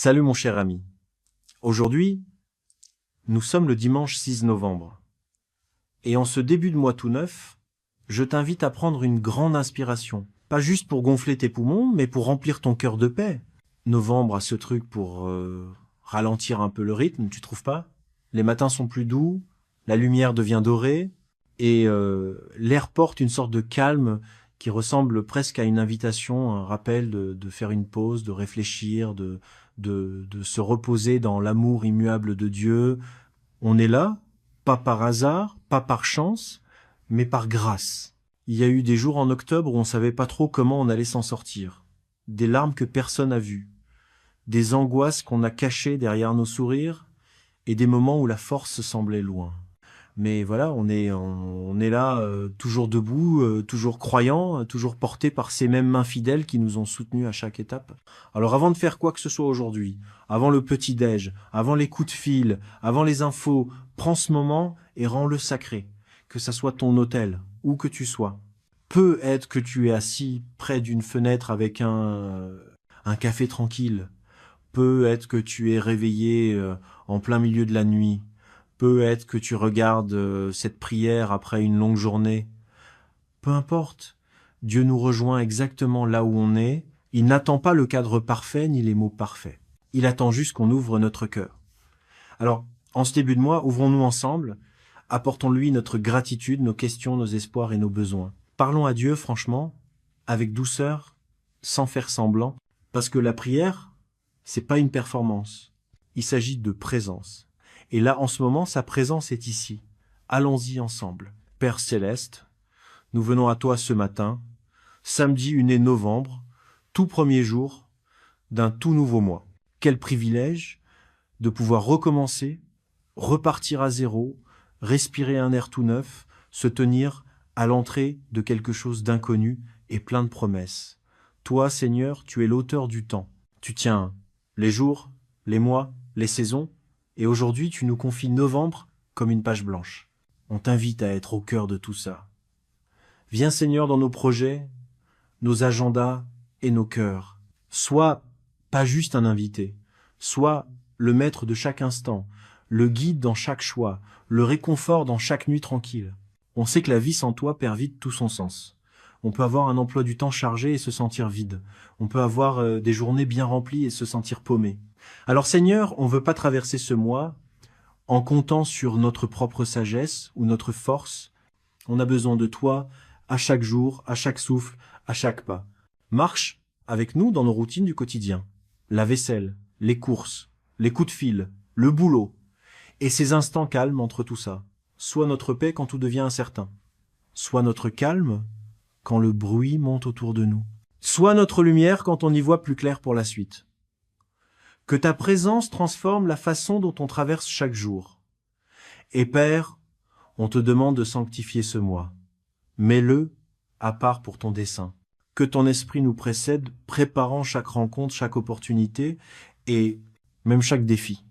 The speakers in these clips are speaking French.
Salut mon cher ami. Aujourd'hui, nous sommes le dimanche 6 novembre. Et en ce début de mois tout neuf, je t'invite à prendre une grande inspiration. Pas juste pour gonfler tes poumons, mais pour remplir ton cœur de paix. Novembre a ce truc pour ralentir un peu le rythme, tu trouves pas? Les matins sont plus doux, la lumière devient dorée, et l'air porte une sorte de calme qui ressemble presque à une invitation, un rappel de faire une pause, de réfléchir, de se reposer dans l'amour immuable de Dieu. On est là, pas par hasard, pas par chance, mais par grâce. Il y a eu des jours en octobre où on savait pas trop comment on allait s'en sortir. Des larmes que personne n'a vues. Des angoisses qu'on a cachées derrière nos sourires et des moments où la force semblait loin. Mais voilà, on est là, toujours debout, toujours croyant, toujours porté par ces mêmes mains fidèles qui nous ont soutenus à chaque étape. Alors avant de faire quoi que ce soit aujourd'hui, avant le petit-déj, avant les coups de fil, avant les infos, prends ce moment et rends-le sacré. Que ça soit ton hôtel, où que tu sois. Peut être que tu es assis près d'une fenêtre avec un café tranquille. Peut être que tu es réveillé en plein milieu de la nuit. Peut être que tu regardes cette prière après une longue journée. Peu importe, Dieu nous rejoint exactement là où on est. Il n'attend pas le cadre parfait ni les mots parfaits. Il attend juste qu'on ouvre notre cœur. Alors, en ce début de mois, ouvrons-nous ensemble, apportons-lui notre gratitude, nos questions, nos espoirs et nos besoins. Parlons à Dieu, franchement, avec douceur, sans faire semblant, parce que la prière, c'est pas une performance. Il s'agit de présence. Et là, en ce moment, sa présence est ici. Allons-y ensemble. Père Céleste, nous venons à toi ce matin, samedi 1er novembre, tout premier jour d'un tout nouveau mois. Quel privilège de pouvoir recommencer, repartir à zéro, respirer un air tout neuf, se tenir à l'entrée de quelque chose d'inconnu et plein de promesses. Toi, Seigneur, tu es l'auteur du temps. Tu tiens les jours, les mois, les saisons, et aujourd'hui, tu nous confies novembre comme une page blanche. On t'invite à être au cœur de tout ça. Viens, Seigneur, dans nos projets, nos agendas et nos cœurs. Sois pas juste un invité, sois le maître de chaque instant, le guide dans chaque choix, le réconfort dans chaque nuit tranquille. On sait que la vie sans toi perd vite tout son sens. On peut avoir un emploi du temps chargé et se sentir vide. On peut avoir des journées bien remplies et se sentir paumé. Alors Seigneur, on ne veut pas traverser ce mois en comptant sur notre propre sagesse ou notre force. On a besoin de toi à chaque jour, à chaque souffle, à chaque pas. Marche avec nous dans nos routines du quotidien. La vaisselle, les courses, les coups de fil, le boulot. Et ces instants calmes entre tout ça. Soit notre paix quand tout devient incertain. Soit notre calme quand le bruit monte autour de nous. Soit notre lumière quand on y voit plus clair pour la suite. Que ta présence transforme la façon dont on traverse chaque jour. Et Père, on te demande de sanctifier ce mois. Mets-le à part pour ton dessein. Que ton esprit nous précède, préparant chaque rencontre, chaque opportunité et même chaque défi.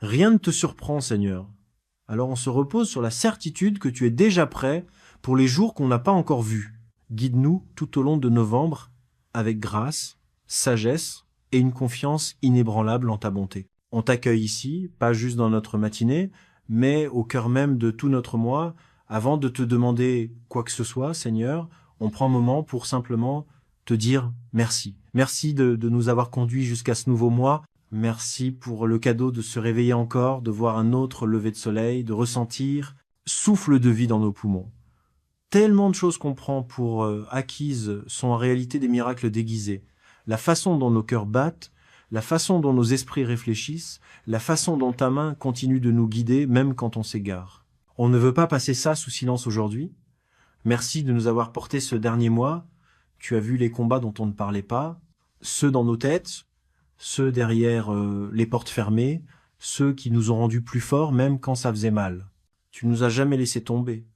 Rien ne te surprend, Seigneur. Alors on se repose sur la certitude que tu es déjà prêt pour les jours qu'on n'a pas encore vus. Guide-nous tout au long de novembre avec grâce, sagesse et une confiance inébranlable en ta bonté. On t'accueille ici, pas juste dans notre matinée, mais au cœur même de tout notre mois. Avant de te demander quoi que ce soit, Seigneur, on prend un moment pour simplement te dire merci. Merci de nous avoir conduits jusqu'à ce nouveau mois. Merci pour le cadeau de se réveiller encore, de voir un autre lever de soleil, de ressentir souffle de vie dans nos poumons. Tellement de choses qu'on prend pour acquises sont en réalité des miracles déguisés. La façon dont nos cœurs battent, la façon dont nos esprits réfléchissent, la façon dont ta main continue de nous guider même quand on s'égare. On ne veut pas passer ça sous silence aujourd'hui. Merci de nous avoir porté ce dernier mois. Tu as vu les combats dont on ne parlait pas, ceux dans nos têtes, ceux derrière les portes fermées, ceux qui nous ont rendus plus forts même quand ça faisait mal. Tu nous as jamais laissé tomber,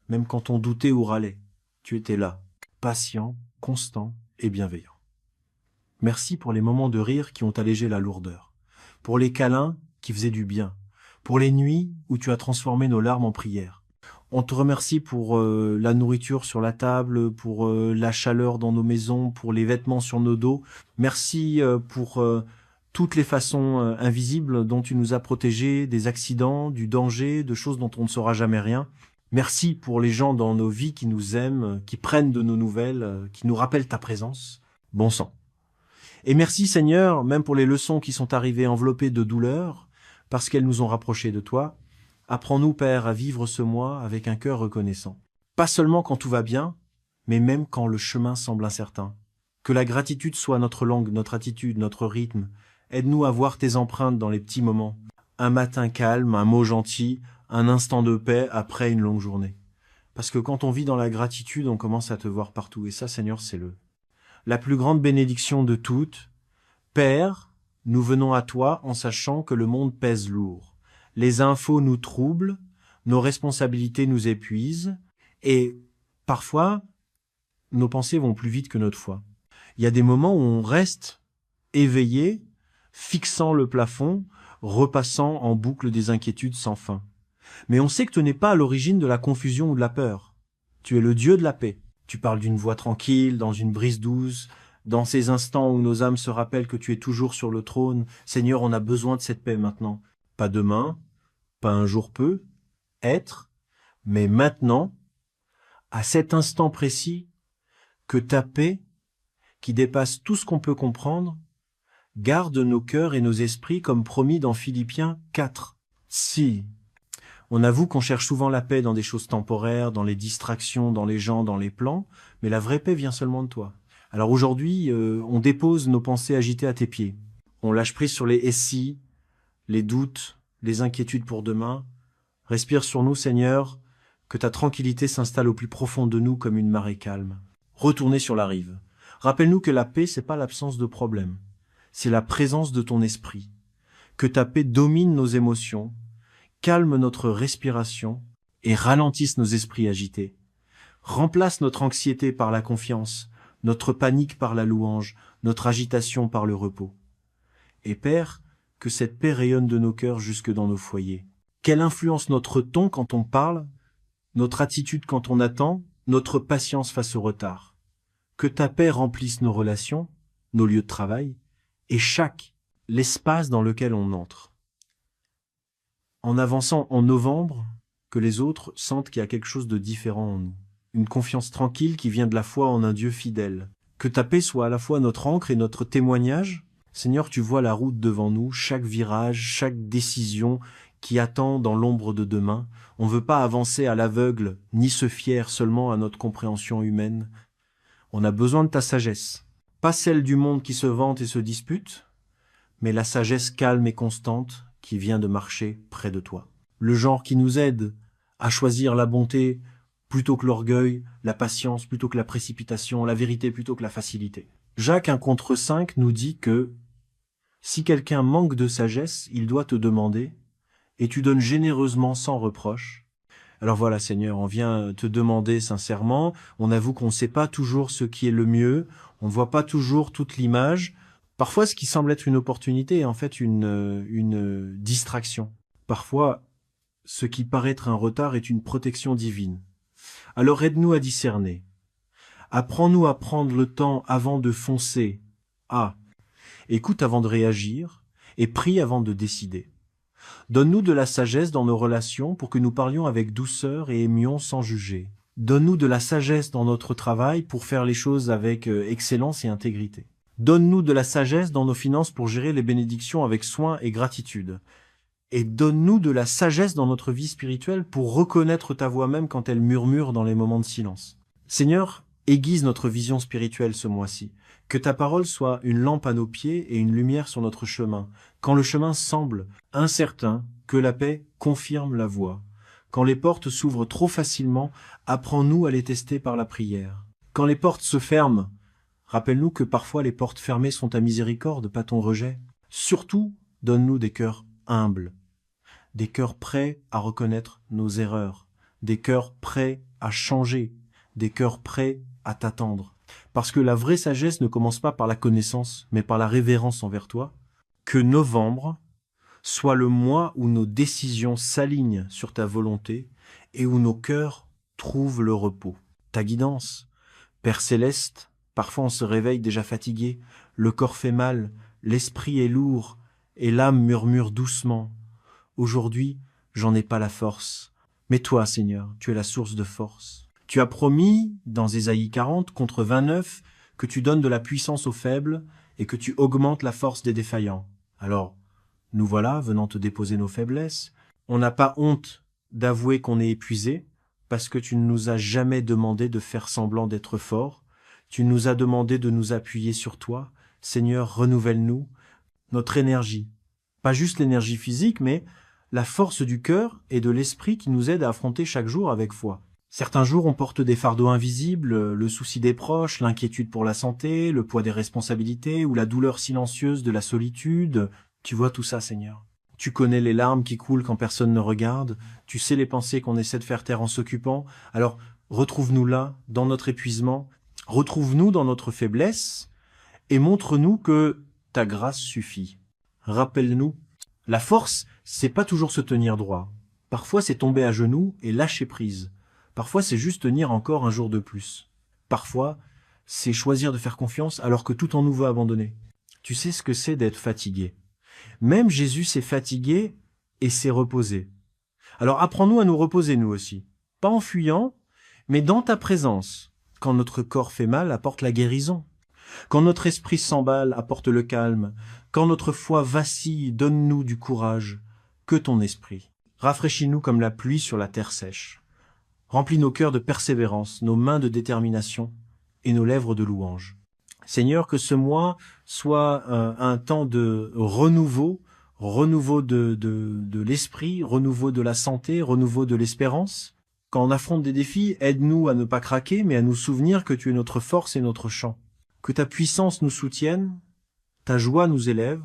même quand on doutait ou râlait. Tu étais là, patient, constant et bienveillant. Merci pour les moments de rire qui ont allégé la lourdeur, pour les câlins qui faisaient du bien, pour les nuits où tu as transformé nos larmes en prières. On te remercie pour la nourriture sur la table, pour la chaleur dans nos maisons, pour les vêtements sur nos dos. Merci pour toutes les façons invisibles dont tu nous as protégés, des accidents, du danger, de choses dont on ne saura jamais rien. Merci pour les gens dans nos vies qui nous aiment, qui prennent de nos nouvelles, qui nous rappellent ta présence. Bon sang. Et merci Seigneur, même pour les leçons qui sont arrivées enveloppées de douleur, parce qu'elles nous ont rapprochés de toi. Apprends-nous, Père, à vivre ce mois avec un cœur reconnaissant. Pas seulement quand tout va bien, mais même quand le chemin semble incertain. Que la gratitude soit notre langue, notre attitude, notre rythme. Aide-nous à voir tes empreintes dans les petits moments. Un matin calme, un mot gentil, un instant de paix après une longue journée. Parce que quand on vit dans la gratitude, on commence à te voir partout. Et ça, Seigneur, c'est la plus grande bénédiction de toutes. Père, nous venons à toi en sachant que le monde pèse lourd. Les infos nous troublent, nos responsabilités nous épuisent, et parfois, nos pensées vont plus vite que notre foi. Il y a des moments où on reste éveillé, fixant le plafond, repassant en boucle des inquiétudes sans fin. Mais on sait que tu n'es pas à l'origine de la confusion ou de la peur. Tu es le Dieu de la paix. Tu parles d'une voix tranquille, dans une brise douce, dans ces instants où nos âmes se rappellent que tu es toujours sur le trône. Seigneur, on a besoin de cette paix maintenant. Pas demain, pas un jour peu, être, mais maintenant, à cet instant précis, que ta paix, qui dépasse tout ce qu'on peut comprendre, garde nos cœurs et nos esprits comme promis dans Philippiens 4. Si on avoue qu'on cherche souvent la paix dans des choses temporaires, dans les distractions, dans les gens, dans les plans, mais la vraie paix vient seulement de toi. Alors aujourd'hui, on dépose nos pensées agitées à tes pieds. On lâche prise sur les « et si », les doutes, les inquiétudes pour demain. Respire sur nous, Seigneur, que ta tranquillité s'installe au plus profond de nous comme une marée calme. Retournez sur la rive. Rappelle-nous que la paix, c'est pas l'absence de problème. C'est la présence de ton esprit. Que ta paix domine nos émotions, calme notre respiration et ralentisse nos esprits agités. Remplace notre anxiété par la confiance, notre panique par la louange, notre agitation par le repos. Et Père, que cette paix rayonne de nos cœurs jusque dans nos foyers. Qu'elle influence notre ton quand on parle, notre attitude quand on attend, notre patience face au retard. Que ta paix remplisse nos relations, nos lieux de travail, et l'espace dans lequel on entre. En avançant en novembre, que les autres sentent qu'il y a quelque chose de différent en nous. Une confiance tranquille qui vient de la foi en un Dieu fidèle. Que ta paix soit à la fois notre ancre et notre témoignage. Seigneur, tu vois la route devant nous, chaque virage, chaque décision qui attend dans l'ombre de demain. On ne veut pas avancer à l'aveugle, ni se fier seulement à notre compréhension humaine. On a besoin de ta sagesse. Pas celle du monde qui se vante et se dispute, mais la sagesse calme et constante qui vient de marcher près de toi. Le genre qui nous aide à choisir la bonté plutôt que l'orgueil, la patience plutôt que la précipitation, la vérité plutôt que la facilité. Jacques 1:5 nous dit que si quelqu'un manque de sagesse, il doit te demander, et tu donnes généreusement sans reproche. Alors voilà, Seigneur, on vient te demander sincèrement, on avoue qu'on ne sait pas toujours ce qui est le mieux, on ne voit pas toujours toute l'image. Parfois, ce qui semble être une opportunité est en fait une distraction. Parfois, ce qui paraît être un retard est une protection divine. Alors aide-nous à discerner. Apprends-nous à prendre le temps avant de foncer. Écoute avant de réagir et prie avant de décider. Donne-nous de la sagesse dans nos relations pour que nous parlions avec douceur et aimions sans juger. Donne-nous de la sagesse dans notre travail pour faire les choses avec excellence et intégrité. Donne-nous de la sagesse dans nos finances pour gérer les bénédictions avec soin et gratitude. Et donne-nous de la sagesse dans notre vie spirituelle pour reconnaître ta voix même quand elle murmure dans les moments de silence. Seigneur, aiguise notre vision spirituelle ce mois-ci. Que ta parole soit une lampe à nos pieds et une lumière sur notre chemin. Quand le chemin semble incertain, que la paix confirme la voie. Quand les portes s'ouvrent trop facilement, apprends-nous à les tester par la prière. Quand les portes se ferment, rappelle-nous que parfois les portes fermées sont ta miséricorde, pas ton rejet. Surtout, donne-nous des cœurs humbles, des cœurs prêts à reconnaître nos erreurs, des cœurs prêts à changer, des cœurs prêts à t'attendre. Parce que la vraie sagesse ne commence pas par la connaissance, mais par la révérence envers toi. Que novembre soit le mois où nos décisions s'alignent sur ta volonté et où nos cœurs trouvent le repos. Ta guidance, Père Céleste, parfois on se réveille déjà fatigué, le corps fait mal, l'esprit est lourd et l'âme murmure doucement. Aujourd'hui, j'en ai pas la force. Mais toi, Seigneur, tu es la source de force. Tu as promis, dans Ésaïe 40, contre 29, que tu donnes de la puissance aux faibles et que tu augmentes la force des défaillants. Alors, nous voilà venant te déposer nos faiblesses. On n'a pas honte d'avouer qu'on est épuisé, parce que tu ne nous as jamais demandé de faire semblant d'être fort. Tu nous as demandé de nous appuyer sur toi. Seigneur, renouvelle-nous notre énergie. Pas juste l'énergie physique, mais la force du cœur et de l'esprit qui nous aide à affronter chaque jour avec foi. Certains jours, on porte des fardeaux invisibles, le souci des proches, l'inquiétude pour la santé, le poids des responsabilités ou la douleur silencieuse de la solitude. Tu vois tout ça, Seigneur. Tu connais les larmes qui coulent quand personne ne regarde. Tu sais les pensées qu'on essaie de faire taire en s'occupant. Alors, retrouve-nous là, dans notre épuisement. Retrouve-nous dans notre faiblesse et montre-nous que ta grâce suffit. Rappelle-nous. La force, c'est pas toujours se tenir droit. Parfois, c'est tomber à genoux et lâcher prise. Parfois, c'est juste tenir encore un jour de plus. Parfois, c'est choisir de faire confiance alors que tout en nous veut abandonner. Tu sais ce que c'est d'être fatigué. Même Jésus s'est fatigué et s'est reposé. Alors apprends-nous à nous reposer nous aussi. Pas en fuyant, mais dans ta présence. Quand notre corps fait mal, apporte la guérison. Quand notre esprit s'emballe, apporte le calme. Quand notre foi vacille, donne-nous du courage. Que ton esprit. Rafraîchis-nous comme la pluie sur la terre sèche. Remplis nos cœurs de persévérance, nos mains de détermination et nos lèvres de louange. Seigneur, que ce mois soit un temps de renouveau de l'esprit, renouveau de la santé, renouveau de l'espérance. Quand on affronte des défis, aide-nous à ne pas craquer, mais à nous souvenir que tu es notre force et notre chant. Que ta puissance nous soutienne, ta joie nous élève,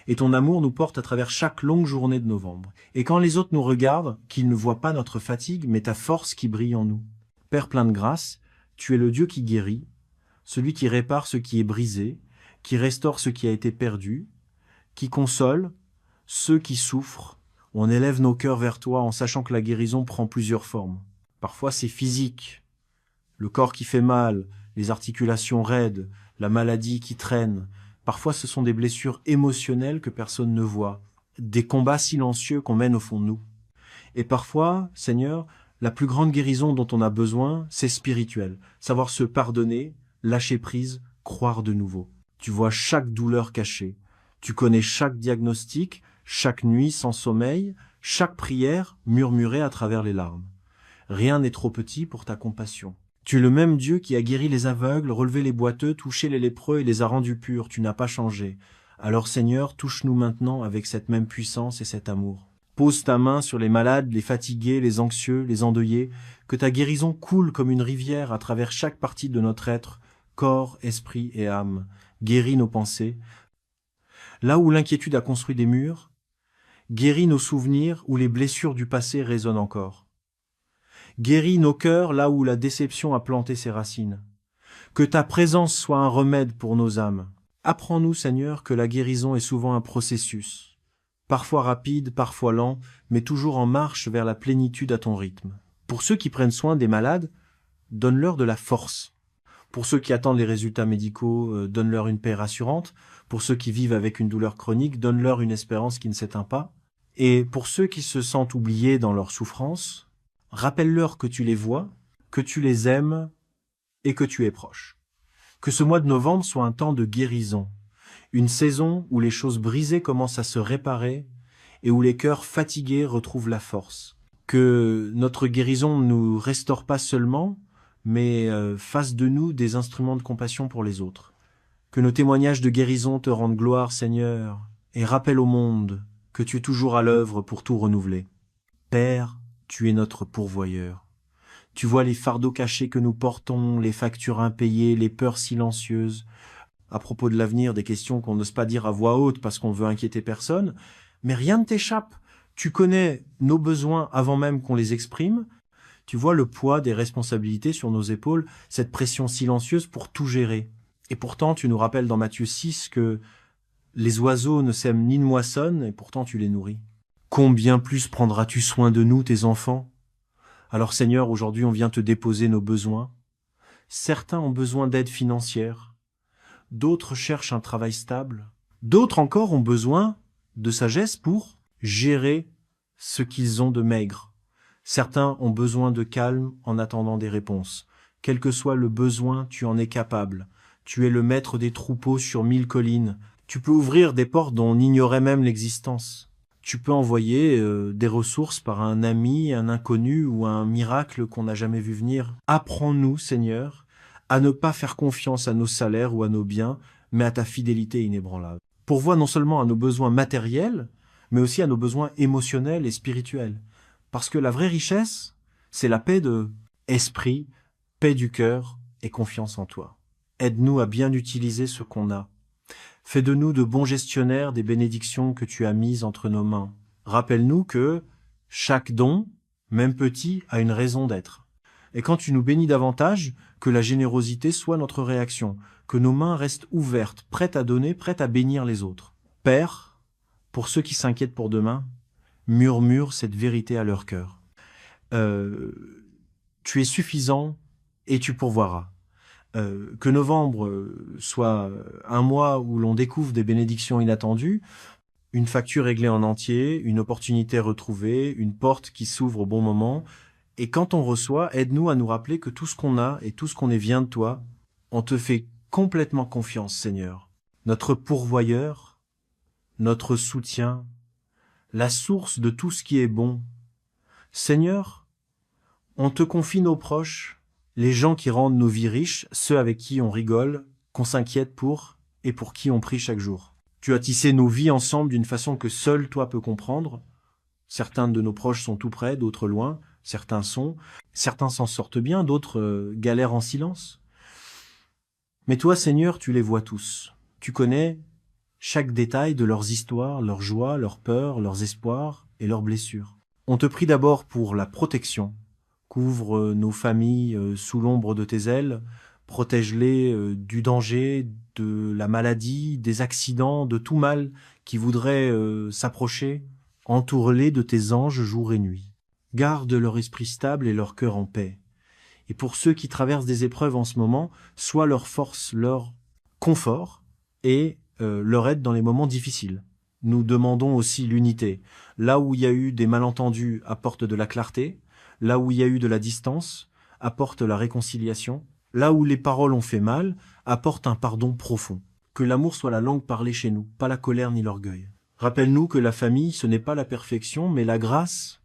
et ton amour nous porte à travers chaque longue journée de novembre. Et quand les autres nous regardent, qu'ils ne voient pas notre fatigue, mais ta force qui brille en nous. Père plein de grâce, tu es le Dieu qui guérit, celui qui répare ce qui est brisé, qui restaure ce qui a été perdu, qui console ceux qui souffrent. On élève nos cœurs vers toi en sachant que la guérison prend plusieurs formes. Parfois c'est physique, le corps qui fait mal, les articulations raides, la maladie qui traîne. Parfois ce sont des blessures émotionnelles que personne ne voit, des combats silencieux qu'on mène au fond de nous. Et parfois, Seigneur, la plus grande guérison dont on a besoin, c'est spirituel. Savoir se pardonner, lâcher prise, croire de nouveau. Tu vois chaque douleur cachée. Tu connais chaque diagnostic, chaque nuit sans sommeil, chaque prière murmurée à travers les larmes. Rien n'est trop petit pour ta compassion. Tu es le même Dieu qui a guéri les aveugles, relevé les boiteux, touché les lépreux et les a rendus purs. Tu n'as pas changé. Alors Seigneur, touche-nous maintenant avec cette même puissance et cet amour. Pose ta main sur les malades, les fatigués, les anxieux, les endeuillés. Que ta guérison coule comme une rivière à travers chaque partie de notre être, corps, esprit et âme. Guéris nos pensées. Là où l'inquiétude a construit des murs, guéris nos souvenirs où les blessures du passé résonnent encore. Guéris nos cœurs là où la déception a planté ses racines. Que ta présence soit un remède pour nos âmes. Apprends-nous, Seigneur, que la guérison est souvent un processus, parfois rapide, parfois lent, mais toujours en marche vers la plénitude à ton rythme. Pour ceux qui prennent soin des malades, donne-leur de la force. Pour ceux qui attendent les résultats médicaux, donne-leur une paix rassurante. Pour ceux qui vivent avec une douleur chronique, donne-leur une espérance qui ne s'éteint pas. Et pour ceux qui se sentent oubliés dans leur souffrance, rappelle-leur que tu les vois, que tu les aimes et que tu es proche. Que ce mois de novembre soit un temps de guérison, une saison où les choses brisées commencent à se réparer et où les cœurs fatigués retrouvent la force. Que notre guérison ne nous restaure pas seulement, mais fasse de nous des instruments de compassion pour les autres. Que nos témoignages de guérison te rendent gloire, Seigneur, et rappelle au monde que tu es toujours à l'œuvre pour tout renouveler. Père, tu es notre pourvoyeur. Tu vois les fardeaux cachés que nous portons, les factures impayées, les peurs silencieuses. À propos de l'avenir, des questions qu'on n'ose pas dire à voix haute parce qu'on veut inquiéter personne, mais rien ne t'échappe. Tu connais nos besoins avant même qu'on les exprime. Tu vois le poids des responsabilités sur nos épaules, cette pression silencieuse pour tout gérer. Et pourtant, tu nous rappelles dans Matthieu 6 que les oiseaux ne sèment ni ne moissonnent, et pourtant tu les nourris. Combien plus prendras-tu soin de nous, tes enfants? Alors Seigneur, aujourd'hui on vient te déposer nos besoins. Certains ont besoin d'aide financière, d'autres cherchent un travail stable, D'autres encore ont besoin de sagesse pour gérer ce qu'ils ont de maigre. Certains ont besoin de calme en attendant des réponses. Quel que soit le besoin, tu en es capable. Tu es le maître des troupeaux sur 1000 collines. Tu peux ouvrir des portes dont on ignorait même l'existence. Tu peux envoyer des ressources par un ami, un inconnu ou un miracle qu'on n'a jamais vu venir. Apprends-nous, Seigneur, à ne pas faire confiance à nos salaires ou à nos biens, mais à ta fidélité inébranlable. Pourvois non seulement à nos besoins matériels, mais aussi à nos besoins émotionnels et spirituels. Parce que la vraie richesse, c'est la paix de esprit, paix du cœur et confiance en toi. Aide-nous à bien utiliser ce qu'on a. Fais de nous de bons gestionnaires des bénédictions que tu as mises entre nos mains. Rappelle-nous que chaque don, même petit, a une raison d'être. Et quand tu nous bénis davantage, que la générosité soit notre réaction, que nos mains restent ouvertes, prêtes à donner, prêtes à bénir les autres. Père, pour ceux qui s'inquiètent pour demain, murmure cette vérité à leur cœur. Tu es suffisant et tu pourvoiras. Que novembre soit un mois où l'on découvre des bénédictions inattendues, une facture réglée en entier, une opportunité retrouvée, une porte qui s'ouvre au bon moment. Et quand on reçoit, aide-nous à nous rappeler que tout ce qu'on a et tout ce qu'on est vient de toi, on te fait complètement confiance, Seigneur. Notre pourvoyeur, notre soutien, la source de tout ce qui est bon. Seigneur, on te confie nos proches, les gens qui rendent nos vies riches, ceux avec qui on rigole, qu'on s'inquiète pour et pour qui on prie chaque jour. Tu as tissé nos vies ensemble d'une façon que seul toi peux comprendre. Certains de nos proches sont tout près, d'autres loin, certains s'en sortent bien, d'autres galèrent en silence. Mais toi, Seigneur, tu les vois tous. Tu connais chaque détail de leurs histoires, leurs joies, leurs peurs, leurs espoirs et leurs blessures. On te prie d'abord pour la protection. Couvre nos familles sous l'ombre de tes ailes, protège-les du danger, de la maladie, des accidents, de tout mal qui voudrait s'approcher. Entoure-les de tes anges jour et nuit. Garde leur esprit stable et leur cœur en paix. Et pour ceux qui traversent des épreuves en ce moment, sois leur force, leur confort et leur aide dans les moments difficiles. Nous demandons aussi l'unité. Là où il y a eu des malentendus, apporte de la clarté. Là où il y a eu de la distance, apporte la réconciliation. Là où les paroles ont fait mal, apporte un pardon profond. Que l'amour soit la langue parlée chez nous, pas la colère ni l'orgueil. Rappelle-nous que la famille, ce n'est pas la perfection, mais la grâce.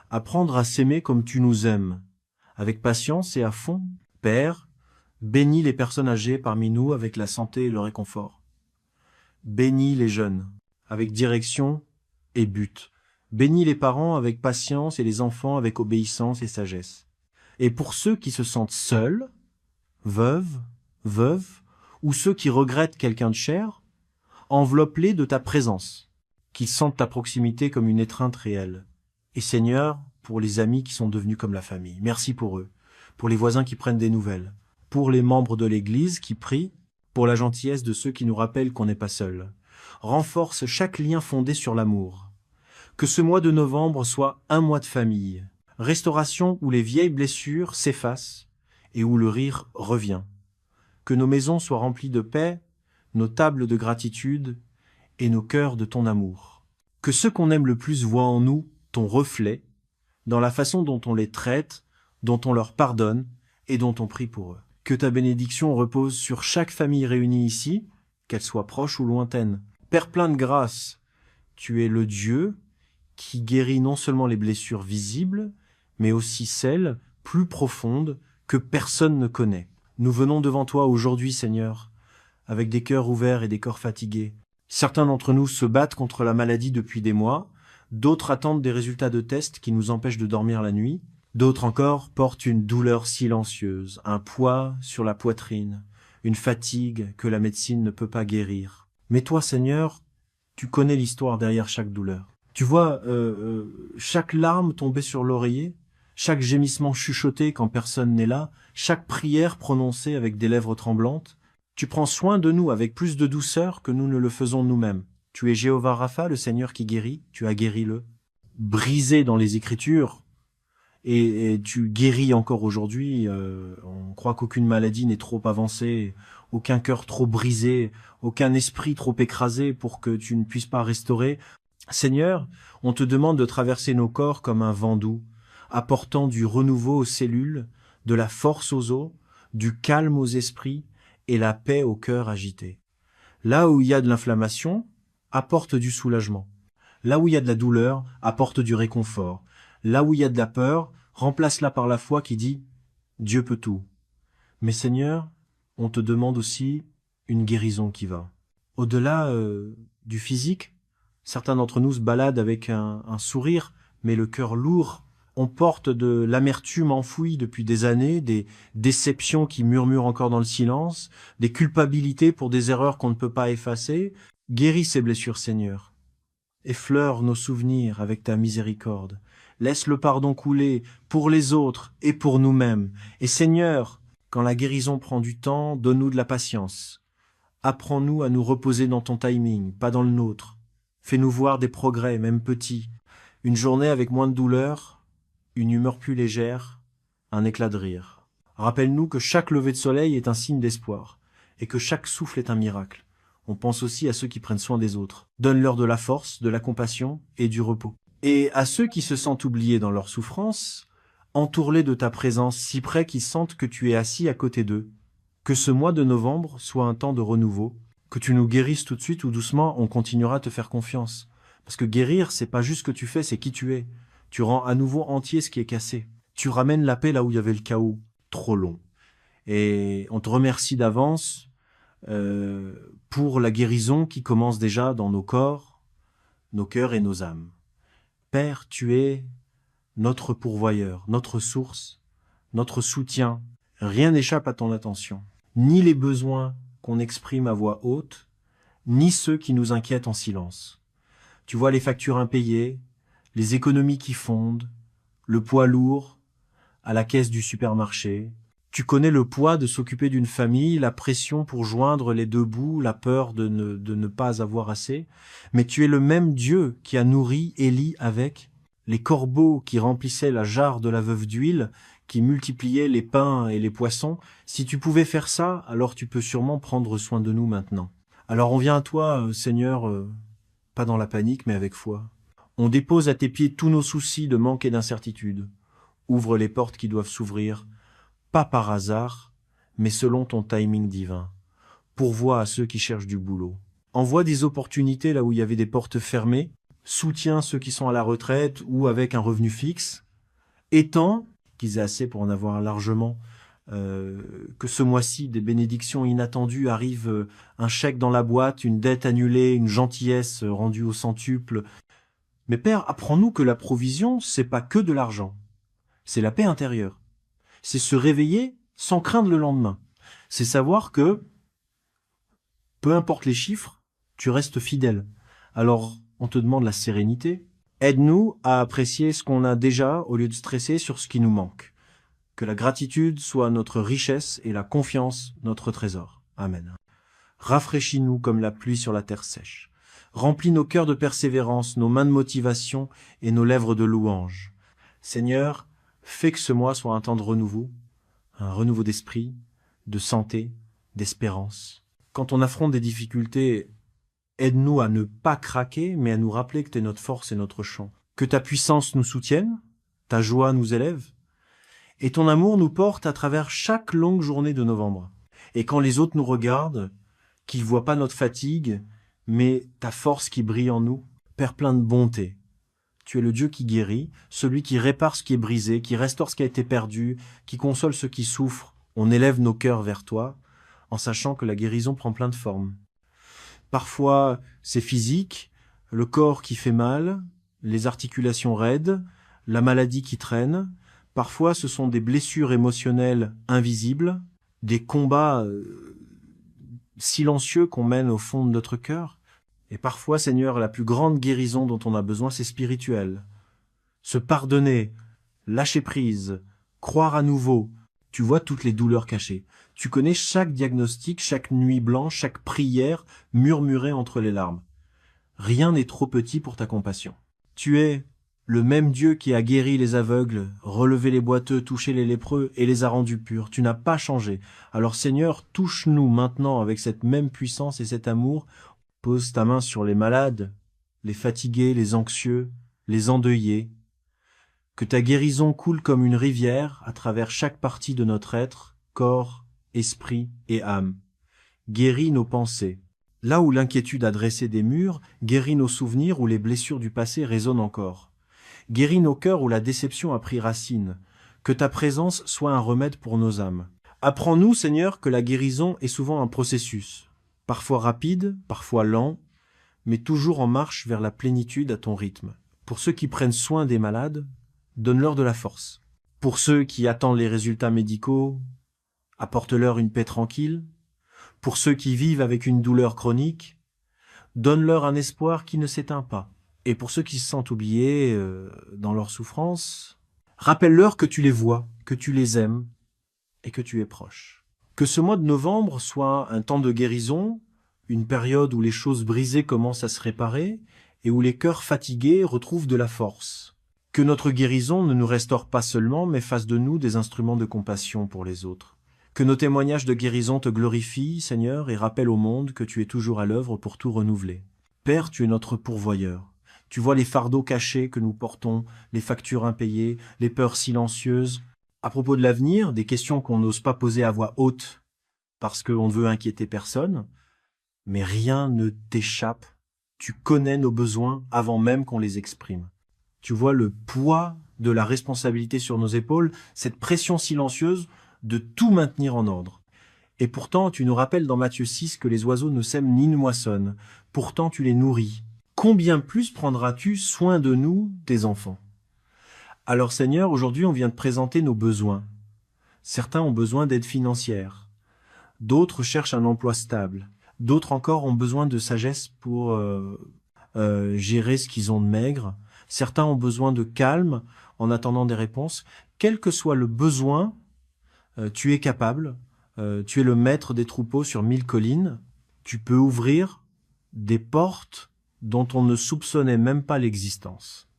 Apprendre à s'aimer comme tu nous aimes, avec patience et à fond. Père, bénis les personnes âgées parmi nous avec la santé et le réconfort. Bénis les jeunes, avec direction et but. Bénis les parents avec patience et les enfants avec obéissance et sagesse. Et pour ceux qui se sentent seuls, veuves, ou ceux qui regrettent quelqu'un de cher, enveloppe-les de ta présence, qu'ils sentent ta proximité comme une étreinte réelle. Et Seigneur, pour les amis qui sont devenus comme la famille, merci pour eux, pour les voisins qui prennent des nouvelles, pour les membres de l'Église qui prient, pour la gentillesse de ceux qui nous rappellent qu'on n'est pas seul. Renforce chaque lien fondé sur l'amour. Que ce mois de novembre soit un mois de famille, restauration où les vieilles blessures s'effacent et où le rire revient. Que nos maisons soient remplies de paix, nos tables de gratitude et nos cœurs de ton amour. Que ceux qu'on aime le plus voient en nous ton reflet, dans la façon dont on les traite, dont on leur pardonne et dont on prie pour eux. Que ta bénédiction repose sur chaque famille réunie ici, qu'elle soit proche ou lointaine. Père plein de grâce, tu es le Dieu qui guérit non seulement les blessures visibles, mais aussi celles plus profondes que personne ne connaît. Nous venons devant toi aujourd'hui, Seigneur, avec des cœurs ouverts et des corps fatigués. Certains d'entre nous se battent contre la maladie depuis des mois, d'autres attendent des résultats de tests qui nous empêchent de dormir la nuit, d'autres encore portent une douleur silencieuse, un poids sur la poitrine, une fatigue que la médecine ne peut pas guérir. Mais toi, Seigneur, tu connais l'histoire derrière chaque douleur. Tu vois chaque larme tombée sur l'oreiller, chaque gémissement chuchoté quand personne n'est là, chaque prière prononcée avec des lèvres tremblantes. Tu prends soin de nous avec plus de douceur que nous ne le faisons nous-mêmes. Tu es Jéhovah Rapha, le Seigneur qui guérit, tu as guéri le. Brisé dans les Écritures, et tu guéris encore aujourd'hui. On croit qu'aucune maladie n'est trop avancée, aucun cœur trop brisé, aucun esprit trop écrasé pour que tu ne puisses pas restaurer. Seigneur, on te demande de traverser nos corps comme un vent doux, apportant du renouveau aux cellules, de la force aux os, du calme aux esprits et la paix au cœur agité. Là où il y a de l'inflammation, apporte du soulagement. Là où il y a de la douleur, apporte du réconfort. Là où il y a de la peur, remplace-la par la foi qui dit « Dieu peut tout ». Mais Seigneur, on te demande aussi une guérison qui va. Au-delà du physique, certains d'entre nous se baladent avec un sourire, mais le cœur lourd. On porte de l'amertume enfouie depuis des années, des déceptions qui murmurent encore dans le silence, des culpabilités pour des erreurs qu'on ne peut pas effacer. Guéris ces blessures, Seigneur. Effleure nos souvenirs avec ta miséricorde. Laisse le pardon couler pour les autres et pour nous-mêmes. Et Seigneur, quand la guérison prend du temps, donne-nous de la patience. Apprends-nous à nous reposer dans ton timing, pas dans le nôtre. Fais-nous voir des progrès, même petits. Une journée avec moins de douleur, une humeur plus légère, un éclat de rire. Rappelle-nous que chaque lever de soleil est un signe d'espoir, et que chaque souffle est un miracle. On pense aussi à ceux qui prennent soin des autres. Donne-leur de la force, de la compassion et du repos. Et à ceux qui se sentent oubliés dans leur souffrance, entoure-les de ta présence si près qu'ils sentent que tu es assis à côté d'eux. Que ce mois de novembre soit un temps de renouveau, que tu nous guérisses tout de suite ou doucement, on continuera à te faire confiance. Parce que guérir, c'est pas juste ce que tu fais, c'est qui tu es. Tu rends à nouveau entier ce qui est cassé. Tu ramènes la paix là où il y avait le chaos, trop long. Et on te remercie d'avance pour la guérison qui commence déjà dans nos corps, nos cœurs et nos âmes. Père, tu es notre pourvoyeur, notre source, notre soutien. Rien n'échappe à ton attention. Ni les besoins qu'on exprime à voix haute, ni ceux qui nous inquiètent en silence. Tu vois les factures impayées, les économies qui fondent, le poids lourd à la caisse du supermarché. Tu connais le poids de s'occuper d'une famille, la pression pour joindre les deux bouts, la peur de ne pas avoir assez. Mais tu es le même Dieu qui a nourri Élie avec les corbeaux qui remplissaient la jarre de la veuve d'huile, qui multipliaient les pains et les poissons. Si tu pouvais faire ça, alors tu peux sûrement prendre soin de nous maintenant. Alors on vient à toi, Seigneur, pas dans la panique, mais avec foi. On dépose à tes pieds tous nos soucis de manque et d'incertitude. Ouvre les portes qui doivent s'ouvrir, pas par hasard, mais selon ton timing divin. Pourvois à ceux qui cherchent du boulot. Envoie des opportunités là où il y avait des portes fermées. Soutiens ceux qui sont à la retraite ou avec un revenu fixe. Étends, qu'ils aient assez pour en avoir largement, que ce mois-ci, des bénédictions inattendues arrivent, un chèque dans la boîte, une dette annulée, une gentillesse rendue au centuple. Mais Père, apprends-nous que la provision, c'est pas que de l'argent. C'est la paix intérieure. C'est se réveiller sans craindre le lendemain. C'est savoir que, peu importe les chiffres, tu restes fidèle. Alors, on te demande la sérénité. Aide-nous à apprécier ce qu'on a déjà au lieu de stresser sur ce qui nous manque. Que la gratitude soit notre richesse et la confiance notre trésor. Amen. Rafraîchis-nous comme la pluie sur la terre sèche. Remplis nos cœurs de persévérance, nos mains de motivation et nos lèvres de louange. Seigneur, fais que ce mois soit un temps de renouveau, un renouveau d'esprit, de santé, d'espérance. Quand on affronte des difficultés, aide-nous à ne pas craquer, mais à nous rappeler que tu es notre force et notre chant. Que ta puissance nous soutienne, ta joie nous élève, et ton amour nous porte à travers chaque longue journée de novembre. Et quand les autres nous regardent, qu'ils ne voient pas notre fatigue, mais ta force qui brille en nous, Père plein de bonté. Tu es le Dieu qui guérit, celui qui répare ce qui est brisé, qui restaure ce qui a été perdu, qui console ceux qui souffrent. On élève nos cœurs vers toi, en sachant que la guérison prend plein de formes. Parfois, c'est physique, le corps qui fait mal, les articulations raides, la maladie qui traîne. Parfois, ce sont des blessures émotionnelles invisibles, des combats silencieux qu'on mène au fond de notre cœur. Et parfois, Seigneur, la plus grande guérison dont on a besoin, c'est spirituel. Se pardonner, lâcher prise, croire à nouveau. Tu vois toutes les douleurs cachées. Tu connais chaque diagnostic, chaque nuit blanche, chaque prière murmurée entre les larmes. Rien n'est trop petit pour ta compassion. Tu es Le même Dieu qui a guéri les aveugles, relevé les boiteux, touché les lépreux et les a rendus purs. Tu n'as pas changé. Alors Seigneur, touche-nous maintenant avec cette même puissance et cet amour. Pose ta main sur les malades, les fatigués, les anxieux, les endeuillés. Que ta guérison coule comme une rivière à travers chaque partie de notre être, corps, esprit et âme. Guéris nos pensées. Là où l'inquiétude a dressé des murs, guéris nos souvenirs où les blessures du passé résonnent encore. Guéris nos cœurs où la déception a pris racine. Que ta présence soit un remède pour nos âmes. Apprends-nous, Seigneur, que la guérison est souvent un processus, parfois rapide, parfois lent, mais toujours en marche vers la plénitude à ton rythme. Pour ceux qui prennent soin des malades, donne-leur de la force. Pour ceux qui attendent les résultats médicaux, apporte-leur une paix tranquille. Pour ceux qui vivent avec une douleur chronique, donne-leur un espoir qui ne s'éteint pas. Et pour ceux qui se sentent oubliés dans leur souffrance, rappelle-leur que tu les vois, que tu les aimes et que tu es proche. Que ce mois de novembre soit un temps de guérison, une période où les choses brisées commencent à se réparer et où les cœurs fatigués retrouvent de la force. Que notre guérison ne nous restaure pas seulement, mais fasse de nous des instruments de compassion pour les autres. Que nos témoignages de guérison te glorifient, Seigneur, et rappellent au monde que tu es toujours à l'œuvre pour tout renouveler. Père, tu es notre pourvoyeur. Tu vois les fardeaux cachés que nous portons, les factures impayées, les peurs silencieuses. À propos de l'avenir, des questions qu'on n'ose pas poser à voix haute parce qu'on ne veut inquiéter personne, mais rien ne t'échappe. Tu connais nos besoins avant même qu'on les exprime. Tu vois le poids de la responsabilité sur nos épaules, cette pression silencieuse de tout maintenir en ordre. Et pourtant, tu nous rappelles dans Matthieu 6 que les oiseaux ne sèment ni ne moissonnent. Pourtant, tu les nourris. Combien plus prendras-tu soin de nous, tes enfants? Alors Seigneur, aujourd'hui, on vient te présenter nos besoins. Certains ont besoin d'aide financière. D'autres cherchent un emploi stable. D'autres encore ont besoin de sagesse pour gérer ce qu'ils ont de maigre. Certains ont besoin de calme en attendant des réponses. Quel que soit le besoin, tu es capable. Tu es le maître des troupeaux sur 1000 collines. Tu peux ouvrir des portes dont on ne soupçonnait même pas l'existence.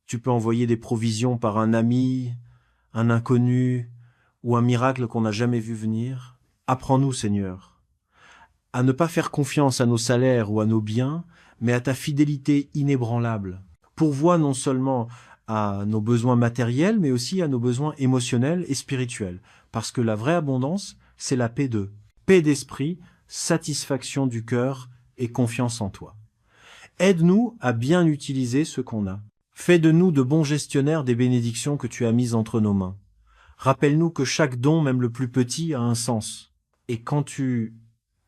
Tu peux envoyer des provisions par un ami, un inconnu ou un miracle qu'on n'a jamais vu venir. Apprends-nous, Seigneur, à ne pas faire confiance à nos salaires ou à nos biens, mais à ta fidélité inébranlable. Pourvois non seulement à nos besoins matériels, mais aussi à nos besoins émotionnels et spirituels. Parce que la vraie abondance, c'est la paix d'esprit, satisfaction du cœur et confiance en toi. Aide-nous à bien utiliser ce qu'on a. Fais de nous de bons gestionnaires des bénédictions que tu as mises entre nos mains. Rappelle-nous que chaque don, même le plus petit, a un sens. Et quand tu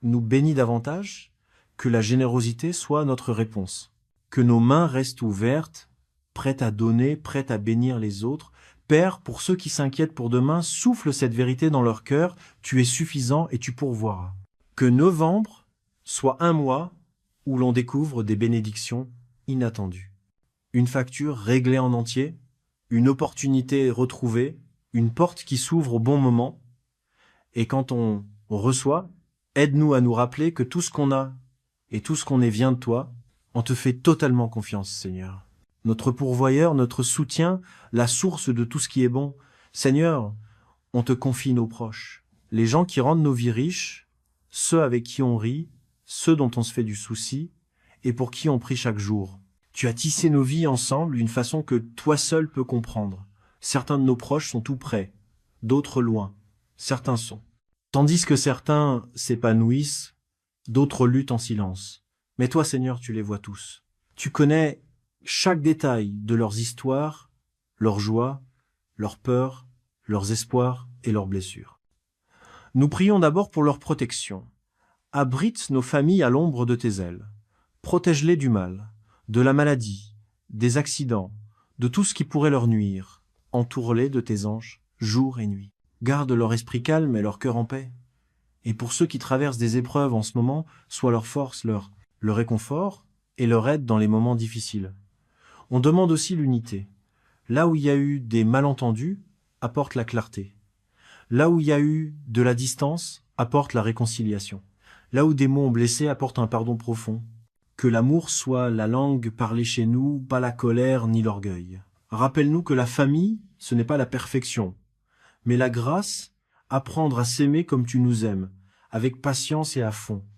nous bénis davantage, que la générosité soit notre réponse. Que nos mains restent ouvertes, prêtes à donner, prêtes à bénir les autres. Père, pour ceux qui s'inquiètent pour demain, souffle cette vérité dans leur cœur. Tu es suffisant et tu pourvoiras. Que novembre soit un mois où l'on découvre des bénédictions inattendues. Une facture réglée en entier, une opportunité retrouvée, une porte qui s'ouvre au bon moment. Et quand on reçoit, aide-nous à nous rappeler que tout ce qu'on a et tout ce qu'on est vient de toi. On te fait totalement confiance, Seigneur. Notre pourvoyeur, notre soutien, la source de tout ce qui est bon. Seigneur, on te confie nos proches, les gens qui rendent nos vies riches, ceux avec qui on rit, ceux dont on se fait du souci et pour qui on prie chaque jour. Tu as tissé nos vies ensemble d'une façon que toi seul peux comprendre. Certains de nos proches sont tout près, d'autres loin. Certains sont. Tandis que certains s'épanouissent, d'autres luttent en silence. Mais toi, Seigneur, tu les vois tous. Tu connais chaque détail de leurs histoires, leurs joies, leurs peurs, leurs espoirs et leurs blessures. Nous prions d'abord pour leur protection. Abrite nos familles à l'ombre de tes ailes. Protège-les du mal, de la maladie, des accidents, de tout ce qui pourrait leur nuire. Entoure-les de tes anges, jour et nuit. Garde leur esprit calme et leur cœur en paix. Et pour ceux qui traversent des épreuves en ce moment, sois leur force, leur réconfort et leur aide dans les moments difficiles. On demande aussi l'unité. Là où il y a eu des malentendus, apporte la clarté. Là où il y a eu de la distance, apporte la réconciliation. Là où des mots ont blessé, apporte un pardon profond. Que l'amour soit la langue parlée chez nous, pas la colère ni l'orgueil. Rappelle-nous que la famille, ce n'est pas la perfection, mais la grâce, apprendre à s'aimer comme tu nous aimes, avec patience et à fond.